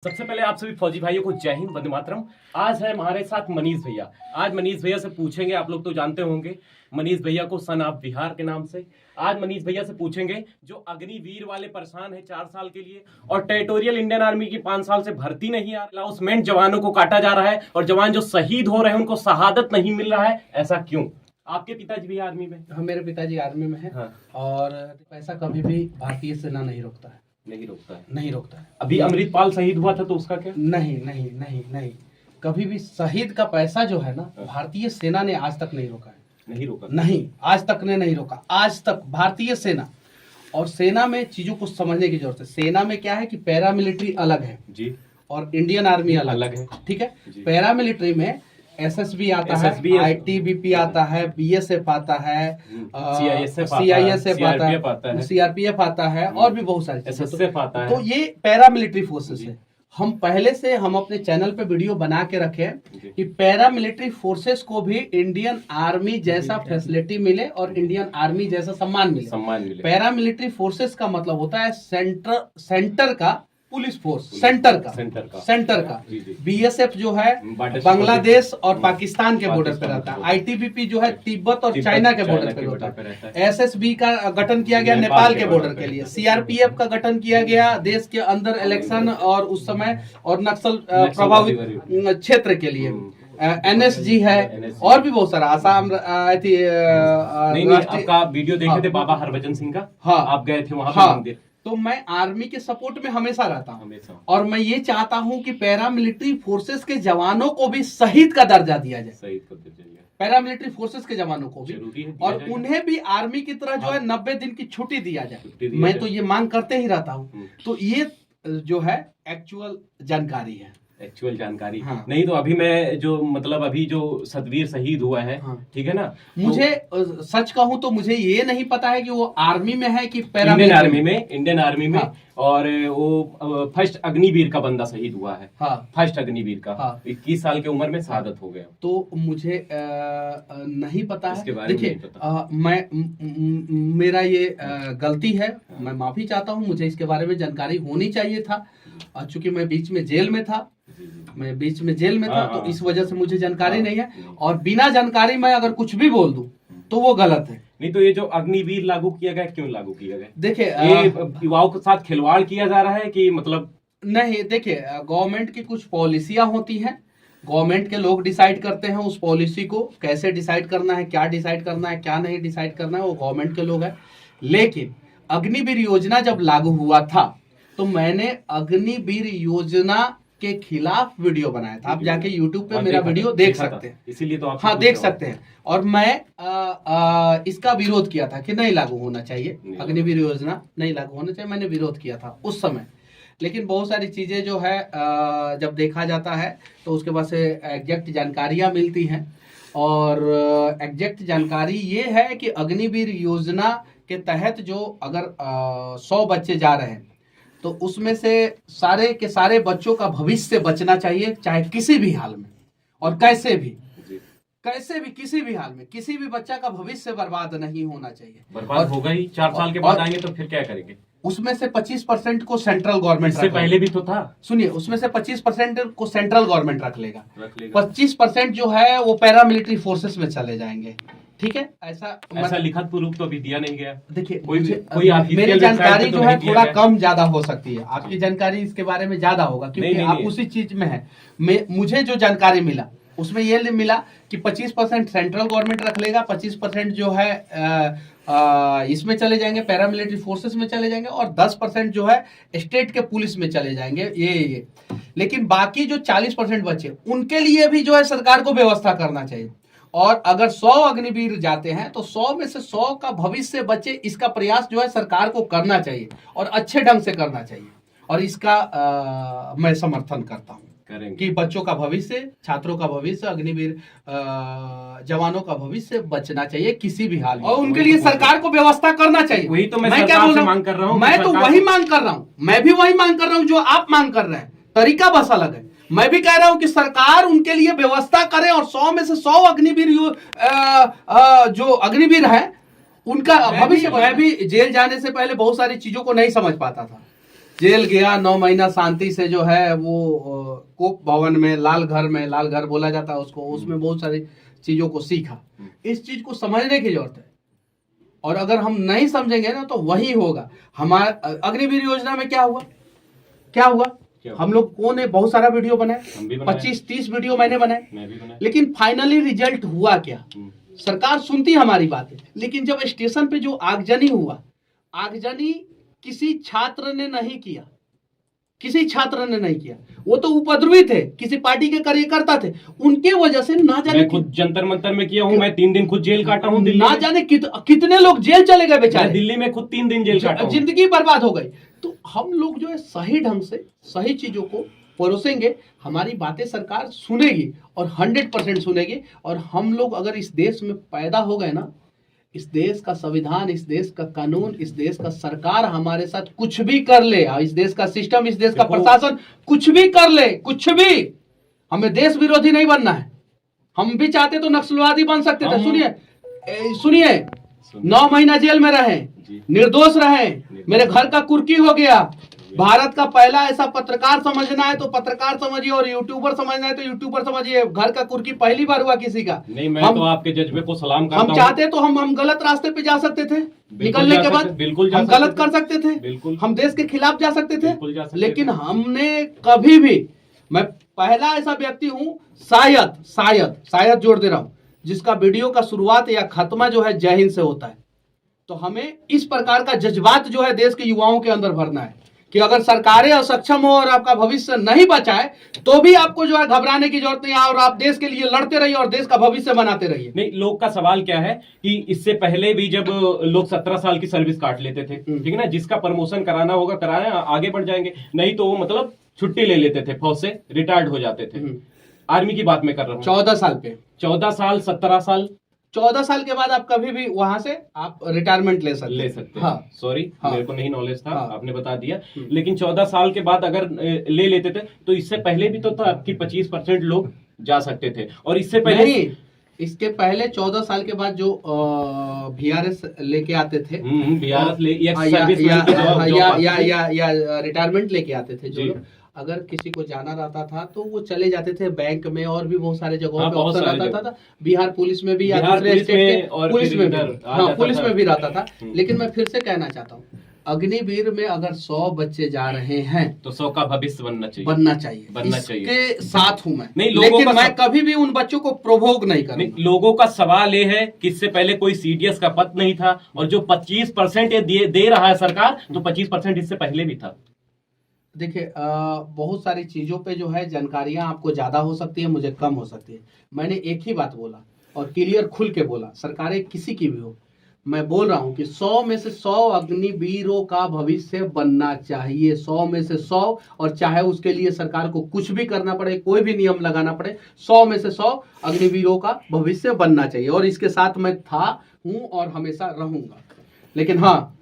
सबसे पहले आप सभी फौजी भाइयों को जय हिंद, वंदे मातरम। आज है हमारे साथ मनीष भैया। आज मनीष भैया से पूछेंगे, आप लोग तो जानते होंगे मनीष भैया को सन ऑफ बिहार के नाम से। आज मनीष भैया से पूछेंगे जो अग्निवीर वाले परेशान है 4 साल के लिए और टेरिटोरियल इंडियन आर्मी की 5 साल से भर्ती नहीं आ रहा, उसमें जवानों को काटा जा रहा है और जवान जो शहीद हो रहे हैं उनको शहादत नहीं मिल रहा है, ऐसा क्यों? आपके पिताजी भी आर्मी में? हाँ, मेरे पिताजी आर्मी में है। हाँ। और पैसा कभी भी भारतीय सेना नहीं रोकता है। नहीं रोकता है? नहीं रोकता है। अभी अमृतपाल शहीद हुआ था तो उसका क्या? नहीं नहीं नहीं नहीं, कभी भी शहीद का पैसा जो है ना, भारतीय सेना ने आज तक नहीं रोका है। नहीं रोका? नहीं, आज तक ने नहीं रोका। आज तक भारतीय सेना, और सेना में चीजों को समझने की जरूरत है। सेना में क्या है कि पैरामिलिट्री अलग है जी, और इंडियन आर्मी अलग है। ठीक है। पैरामिलिट्री में एसएसबी आता है, आईटीबीपी आता है, बीएसएफ आता है, सीआईएसएफ आता है, सीआरपीएफ आता है, और भी बहुत सारे एसएसएफ आता है। तो ये पैरामिलिट्री फोर्सेस है। हम पहले से हम अपने चैनल पे वीडियो बना के रखे कि पैरामिलिट्री फोर्सेस को भी इंडियन आर्मी जैसा फैसिलिटी मिले और इंडियन आर्मी जैसा सम्मान मिले। पैरामिलिट्री फोर्सेस का मतलब होता है सेंटर का पुलिस फोर्स, सेंटर का। बीएसएफ जो है बांग्लादेश और पाकिस्तान के बॉर्डर पे रहता है। आईटीबीपी जो है तिब्बत और चाइना के बॉर्डर पे रहता है। एसएसबी का गठन किया गया नेपाल के बॉर्डर के लिए। सीआरपीएफ का गठन किया गया देश के अंदर इलेक्शन और उस समय और नक्सल प्रभावित क्षेत्र के लिए। एनएसजी है और भी बहुत सारा। आसाम आपका वीडियो देखे थे बाबा हरभजन सिंह का? हाँ, आप गए थे वहां पे। तो मैं आर्मी के सपोर्ट में हमेशा रहता हूँ और मैं ये चाहता हूँ कि पैरामिलिट्री फोर्सेस के जवानों को भी शहीद का दर्जा दिया जाए। पैरामिलिट्री फोर्सेस के जवानों को भी, और उन्हें भी आर्मी की तरह जो है 90 दिन की छुट्टी दिया जाए। मैं तो ये मांग करते ही रहता हूँ। तो ये जो है एक्चुअल जानकारी है। एक्चुअल जानकारी। हाँ। नहीं तो अभी मैं जो मतलब अभी जो सतवीर शहीद हुआ है, हाँ, ठीक है ना, मुझे सच कहूं तो मुझे ये नहीं पता है कि वो आर्मी में है कि इंडियन आर्मी में। हाँ। और वो फर्स्ट अग्निवीर का बंदा शहीद हुआ है। हाँ। फर्स्ट अग्निवीर का। हाँ। 21 साल की उम्र में शहादत हो गया। तो मुझे नहीं पता है। देखिए, मैं मेरा ये गलती है। हाँ। मैं माफी चाहता हूँ। मुझे इसके बारे में जानकारी होनी चाहिए था। चूंकि मैं बीच में जेल में था, तो इस वजह से मुझे जानकारी नहीं है। और बिना जानकारी मैं अगर कुछ भी बोल दूं तो वो गलत है। नहीं तो ये जो अग्निवीर लागू किया गया, क्यों लागू किया गया? देखिए, ये युवाओं के साथ खिलवाड़ किया जा रहा है कि मतलब? नहीं, देखिए, गवर्नमेंट की कुछ पॉलिसियां होती हैं। गवर्नमेंट के लोग डिसाइड करते हैं उस पॉलिसी को, कैसे डिसाइड करना है, क्या डिसाइड करना है, क्या नहीं डिसाइड करना है, वो गवर्नमेंट के लोग हैं। लेकिन अग्निवीर योजना जब लागू हुआ था तो मैंने अग्निवीर योजना के खिलाफ वीडियो बनाया था। आप जाके YouTube पे मेरा वीडियो देख सकते हैं, इसीलिए तो आप, हाँ, देख सकते हैं। और मैं इसका विरोध किया था कि नहीं लागू होना चाहिए, अग्निवीर योजना नहीं लागू होना चाहिए। मैंने विरोध किया था उस समय। लेकिन बहुत सारी चीजें जो है जब देखा जाता है तो उसके बाद से एग्जैक्ट जानकारियां मिलती हैं। और एग्जैक्ट जानकारी ये है कि अग्निवीर योजना के तहत जो अगर 100 बच्चे जा रहे हैं तो उसमें से सारे के सारे बच्चों का भविष्य बचना चाहिए, चाहे किसी भी हाल में और कैसे भी किसी भी हाल में किसी भी बच्चा का भविष्य बर्बाद नहीं होना चाहिए। बर्बाद होगा ही। 4 साल के बाद आएंगे तो फिर क्या करेंगे? उसमें से 25% को सेंट्रल गवर्नमेंट, इससे पहले भी तो था। सुनिए, उसमें से 25% को सेंट्रल गवर्नमेंट रख लेगा। 25% जो है वो पैरामिलिट्री फोर्सेस में चले जाएंगे। ठीक है। ऐसा लिखित प्रूफ तो अभी दिया नहीं गया। देखिए, मेरी जानकारी जो है थोड़ा कम ज्यादा हो सकती है। आपकी जानकारी इसके बारे में ज्यादा होगा क्योंकि आप उसी चीज में है। मुझे जो जानकारी मिला उसमें ये मिला कि 25% सेंट्रल गवर्नमेंट रख लेगा, 25% जो है इसमें चले जाएंगे, पैरामिलिट्री फोर्सेस में चले जाएंगे, और 10% जो है स्टेट के पुलिस में चले जाएंगे। ये लेकिन बाकी जो 40% बचे उनके लिए भी जो है सरकार को व्यवस्था करना चाहिए। और अगर 100 अग्निवीर जाते हैं तो 100 में से 100 का भविष्य बचे, इसका प्रयास जो है सरकार को करना चाहिए और अच्छे ढंग से करना चाहिए। और इसका मैं समर्थन करता हूँ कि बच्चों का भविष्य, छात्रों का भविष्य, अग्निवीर जवानों का भविष्य बचना चाहिए किसी भी हाल में, और उनके लिए सरकार को व्यवस्था करना चाहिए। वही तो मैं क्या बोल मांग कर रहा हूँ। मैं तो वही मांग कर रहा हूँ। मैं भी वही मांग कर रहा हूँ जो आप मांग कर रहे हैं। तरीका बस अलग है। मैं भी कह रहा हूं कि सरकार उनके लिए व्यवस्था करे और 100 में से 100 अग्निवीर जो अग्निवीर है उनका भविष्य। मैं भी जेल जाने से पहले बहुत सारी चीजों को नहीं समझ पाता था। जेल गया, 9 महीना शांति से जो है वो कोप भवन में, लाल घर बोला जाता है उसको, उसमें बहुत सारी चीजों को सीखा। इस चीज को समझने की जरूरत है, और अगर हम नहीं समझेंगे ना तो वही होगा। हमारा अग्निवीर योजना में क्या हुआ? हम लोग ने बहुत सारा वीडियो बनाए, 25-30 वीडियो मैंने बनाए, लेकिन फाइनली रिजल्ट हुआ क्या? सरकार सुनती हमारी बातें, लेकिन जब स्टेशन पे जो आगजनी हुआ, आगजनी किसी छात्र ने नहीं किया, वो तो उपद्रवी थे, किसी पार्टी के कार्यकर्ता थे, उनके वजह से ना जाने, मैं खुद जंतर मंतर में किया हूँ, मैं 3 दिन खुद जेल काटा हूँ, ना जाने कितने लोग जेल चले गए बेचारे, दिल्ली में खुद 3 दिन जेल काटा हूँ, जिंदगी बर्बाद हो गई। तो हम लोग जो है सही ढंग से सही चीजों को परोसेंगे, हमारी बातें सरकार सुनेगी और 100% सुनेगी। और हम लोग अगर इस देश में पैदा हो गए ना, इस देश का संविधान, इस देश का कानून, इस देश का सरकार हमारे साथ कुछ भी कर ले, इस देश का सिस्टम, इस देश का प्रशासन कुछ भी कर ले, कुछ भी, हमें देश विरोधी नहीं बनना है। हम भी चाहते तो नक्सलवादी बन सकते थे। सुनिए 9 महीना जेल में रहे, निर्दोष रहे, मेरे घर का कुर्की हो गया। भारत का पहला ऐसा पत्रकार समझना है तो पत्रकार समझिए, और यूट्यूबर समझना है तो यूट्यूबर समझिए। घर का कुर्की पहली बार हुआ किसी का। नहीं, मैं तो आपके जज्बे को सलाम करता हूं। हम चाहते तो हम गलत रास्ते पे जा सकते थे, निकलने के बाद बिल्कुल हम गलत कर सकते थे, बिल्कुल हम देश के खिलाफ जा सकते थे, लेकिन थे। हमने कभी भी, मैं पहला ऐसा व्यक्ति हूं शायद जोड़ दे रहा हूं, जिसका वीडियो का शुरुआत या खत्मा जो है जय हिंद से होता है। तो हमें इस प्रकार का जज्बात जो है देश के युवाओं के अंदर भरना है कि अगर सरकारें असक्षम हो और आपका भविष्य नहीं बचाए तो भी आपको जो है घबराने की जरूरत नहीं है, और आप देश के लिए लड़ते रहिए और देश का भविष्य बनाते रहिए। नहीं, लोग का सवाल क्या है कि इससे पहले भी जब लोग 17 साल की सर्विस काट लेते थे, ठीक है ना, जिसका प्रमोशन कराना होगा कराया, आगे बढ़ जाएंगे, नहीं तो वो मतलब छुट्टी ले लेते थे, फौज से रिटायर्ड हो जाते थे। आर्मी की बात मैं कर रहा हूँ। 14 साल पे, 14 साल, 17 साल, 14 साल के बाद आप कभी भी वहां से आप रिटायरमेंट ले सकते। हाँ, सॉरी, मेरे को नहीं नॉलेज था, हाँ, आपने बता दिया। लेकिन 14 साल के बाद अगर ले लेते थे तो इससे पहले भी तो आपकी 25% लोग जा सकते थे, और इससे पहले नहीं, इसके पहले 14 साल के बाद जो VRS लेके आते थे, या रिटायरमेंट लेके आते थे जो, अगर किसी को जाना रहता था तो वो चले जाते थे बैंक में, और भी बहुत सारे जगहों पे अफसर रहता था, बिहार पुलिस में भी, या दूसरे स्टेट के पुलिस में भी रहता था। लेकिन मैं फिर से कहना चाहता हूँ, अग्निवीर में अगर 100 बच्चे जा रहे हैं तो 100 का भविष्य बनना चाहिए। इसके साथ हूं मैं, नहीं, लेकिन मैं कभी भी उन बच्चों को प्रोवोक नहीं करूंगा। लोगों का सवाल ये है कि इससे पहले कोई CDS का पद नहीं था, और जो 25% ये दे रहा है सरकार, तो 25% इससे पहले भी था। देखिए, बहुत सारी चीजों पे जो है जानकारियां आपको ज्यादा हो सकती है, मुझे कम हो सकती है। मैंने एक ही बात बोला और क्लियर खुल के बोला, सरकारें किसी की भी हो, मैं बोल रहा हूं कि 100 में से 100 अग्निवीरों का भविष्य बनना चाहिए, 100 में से 100, और चाहे उसके लिए सरकार को कुछ भी करना पड़े, कोई भी नियम लगाना पड़े, 100 में से 100 अग्निवीरों का भविष्य बनना चाहिए। और इसके साथ मैं हूं और हमेशा रहूंगा। लेकिन हाँ,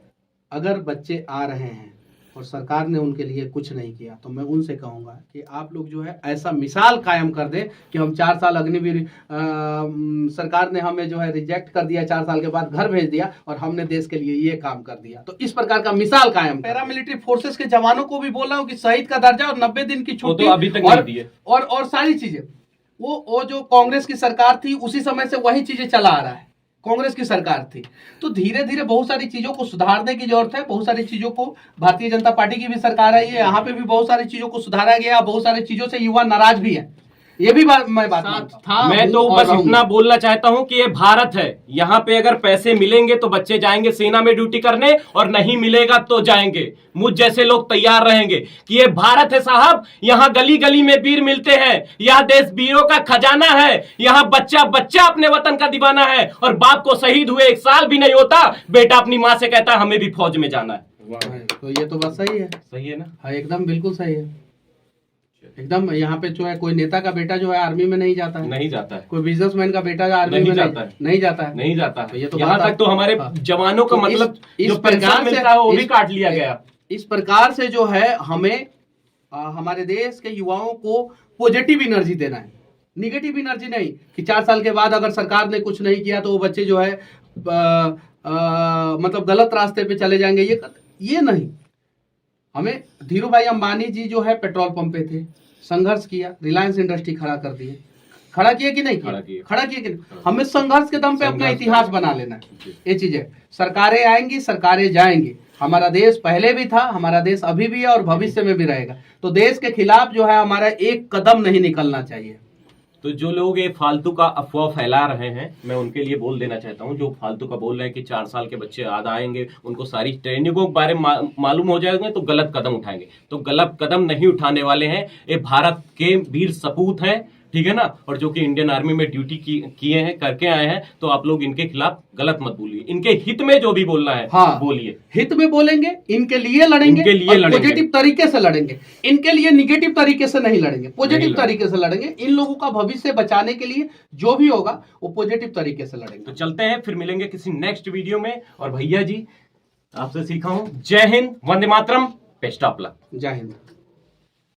अगर बच्चे आ रहे हैं और सरकार ने उनके लिए कुछ नहीं किया, तो मैं उनसे कहूंगा कि आप लोग जो है ऐसा मिसाल कायम कर दें कि हम 4 साल अग्निवीर, सरकार ने हमें जो है रिजेक्ट कर दिया, 4 साल के बाद घर भेज दिया, और हमने देश के लिए ये काम कर दिया। तो इस प्रकार का मिसाल कायम। पैरामिलिट्री फोर्सेस के जवानों को भी बोल रहा हूँ कि शहीद का दर्जा और 90 दिन की छुट्टी, तो अभी तक नहीं दी है, और सारी चीजें, वो जो कांग्रेस की सरकार थी उसी समय से वही चीजें चला आ रहा है, कांग्रेस की सरकार थी। तो धीरे धीरे बहुत सारी चीजों को सुधारने की जरूरत है। बहुत सारी चीजों को, भारतीय जनता पार्टी की भी सरकार है, ये यहाँ पे भी बहुत सारी चीजों को सुधारा गया, बहुत सारी चीजों से युवा नाराज भी है। ये भी बात मैं तो बस इतना बोलना चाहता हूं कि ये भारत है, यहाँ पे अगर पैसे मिलेंगे तो बच्चे जाएंगे सेना में ड्यूटी करने, और नहीं मिलेगा तो जाएंगे। मुझ जैसे लोग तैयार रहेंगे कि ये भारत है साहब, यहाँ गली गली में वीर मिलते हैं, यह देश वीरों का खजाना है, यहाँ बच्चा बच्चा अपने वतन का दीवाना है, और बाप को शहीद हुए 1 साल भी नहीं होता, बेटा अपनी माँ से कहता है हमें भी फौज में जाना है। तो ये तो बात सही है ना? हाँ, एकदम बिल्कुल सही है, एकदम। यहाँ पे जो है कोई नेता का बेटा जो है आर्मी में नहीं जाता है, कोई बिजनेसमैन का बेटा आर्मी में नहीं जाता है। तो ये तो यहाँ तक तो हमारे जवानों का मतलब इस प्रकार से वो भी काट लिया गया। इस प्रकार से जो है हमें हमारे देश के युवाओं को पॉजिटिव एनर्जी देना है, निगेटिव एनर्जी नहीं कि 4 साल के बाद अगर सरकार ने कुछ नहीं किया तो वो बच्चे जो है मतलब गलत रास्ते पे चले जाएंगे, ये नहीं। हमें धीरू भाई अंबानी जी जो है पेट्रोल पंप पे थे, संघर्ष किया, रिलायंस इंडस्ट्री खड़ा कर दिए, खड़ा किया कि नहीं किया? खड़ा किया कि नहीं? हमें संघर्ष के दम पे अपना इतिहास बना लेना है। ये चीज है, सरकारें आएंगी, सरकारें जाएंगी, हमारा देश पहले भी था, हमारा देश अभी भी है और भविष्य में भी रहेगा। तो देश के खिलाफ जो है हमारा एक कदम नहीं निकलना चाहिए। तो जो लोग ये फालतू का अफवाह फैला रहे हैं, मैं उनके लिए बोल देना चाहता हूं, जो फालतू का बोल रहे हैं कि 4 साल के बच्चे आज आएंगे, उनको सारी ट्रेनिंगों के बारे में मालूम हो जाएंगे तो गलत कदम उठाएंगे। तो गलत कदम नहीं उठाने वाले हैं, ये भारत के वीर सपूत हैं, ठीक है ना, और जो कि इंडियन आर्मी में ड्यूटी किए हैं, करके आए हैं। तो आप लोग इनके खिलाफ गलत मत बोलिए, इनके हित में जो भी बोलना है हाँ, बोलिए। हित में बोलेंगे, इनके लिए लड़ेंगे, इनके लिए लड़ेंगे, पॉजिटिव तरीके से लड़ेंगे, इनके लिए निगेटिव तरीके से नहीं लड़ेंगे, पॉजिटिव तरीके से लड़ेंगे। इन लोगों का भविष्य बचाने के लिए जो भी होगा वो पॉजिटिव तरीके से लड़ेंगे। तो चलते हैं, फिर मिलेंगे किसी नेक्स्ट वीडियो में। और भैया जी आपसे सीखा हूं, जय Hind, Vande Mataram, best of luck. जय हिंद।